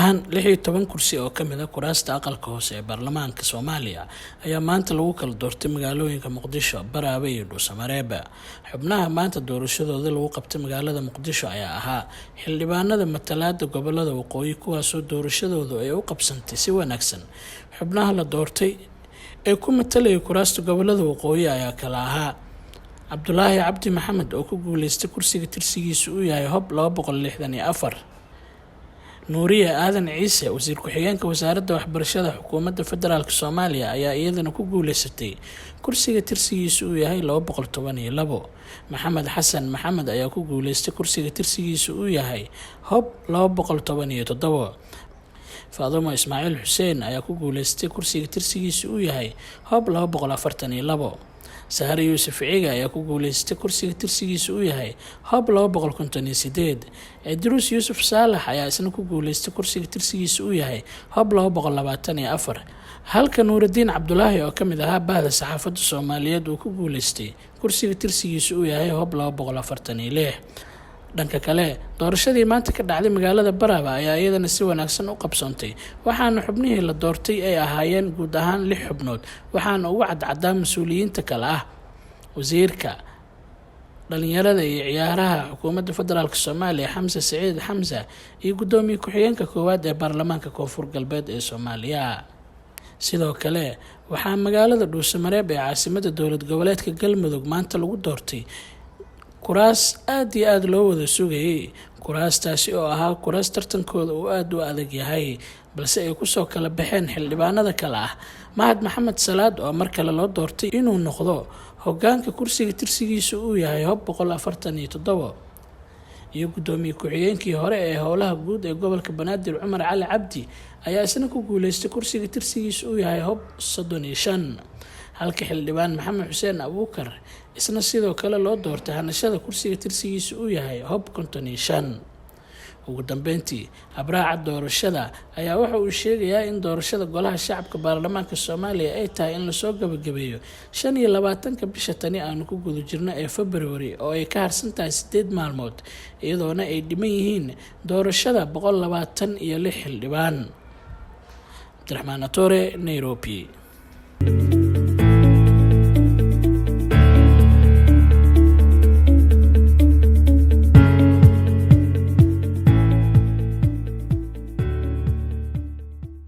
ahaan 16 kursi oo kamid ah kuraasta aqalka hoose ee baarlamaanka Soomaaliya ayaa maanta lagu kala doortay magaalooyinka Muqdisho, Baraawe iyo Dhuusamareeb. Xubnaha maanta doorashadooda lagu qabtay magaalada Muqdisho ayaa ahaa xildhibaanada matalaada gobolada waqooyi kuwaas oo doorashadooda ay u qabsantay si wanaagsan. Xubnaha la doortay ee ku matalaya kuraasta gobolada waqooyi ayaa kala ahaa Cabdulaahi Cabdi Maxamed oo ku guuleystay kursiga tirsigiisu uu yahay Hob 264. Nuuriye Aadan Ciise wasiir ku-xigeenka wasaaradda waxbarashada xukuumadda federaalka Soomaaliya ayaa iyadana ku guuleysatay kursiga tirsigiisu uu yahay 212. Maxamed Xasan Maxamed ayaa ku guuleystay kursiga tirsigiisu uu yahay Hob 217. Faadumo Ismaaciil Xuseen ayaa ku guuleystay kursiga tirsigiisu uu yahay Hob 242. Sahar Yuusuf Ciga ayaa ku guuleystay kursiga tirsigiisu uu yahay Hob 258. Idris Yuusuf Saalax ayaa isna ku guuleystay kursiga tirsigiisu uu yahay Hob 224. halka Nuuridiin Cabdulaahi oo kamid ahaa bahda saxaafadda Soomaaliyeed uu ku guuleystay kursiga tirsigiisu uu yahay Hob 246. dhanka kale doorashadii maanta ka dhacday magaalada Baraawe ayaa iyadana si wanaagsan u qabsoontay waxaana xubnihii la doortay ay ahaayeen guud ahaan 6 xubnood waxaana ugu cadcaddaa mas'uuliyiinta kale ah wasiirka dhalinyarada iyo ciyaaraha xukuumadda federaalka Soomaaliya Xamse Saciid Xamse iyo gudoomiye ku-xigeenka koowaad ee baarlamaanka Koonfur Galbeed ee Soomaaliya. sidoo kale waxaa magaalada Dhuusamareeb ee caasimadda dowlad goboleedka Galmudug maanta lagu doortay kuraas aad iyo aad loo wada sugayay. kuraastaasi oo ahaa kuraas tartankooda uu aad u adag yahay balse ay ku soo kala baxeen xildhibaanada kale ah Mahad Maxamed Salaad oo mar kale loo doortay inuu noqdo hoggaanka kursiga tirsigiisu uu yahay Hob 147 iyo gudoomiye ku-xigeenkii hore ee howlaha guud ee gobolka Banaadir Cumar Cali Cabdi ayaa isna ku guuleystay kursiga tirsigiisu uu yahay Hob 35. halka xildhibaan Maxamed Xuseen Abuukar isna sidoo kale loo doortay hanashada kursiga tirsigiisu uu yahay Hob 55. ugu dambeyntii habraaca doorashada ayaa waxa uu sheegayaa in doorashada golaha shacabka baarlamaanka Soomaaliya ay tahay in la soo gabagabeeyo 25 bisha tani aanu ku guda jirno ee February oo ay ka harsan tahay 8 maalmood iyadoona ay dhiman yihiin doorashada 126 xildhibaan. Abdiraxmaan Atore, Nairobi.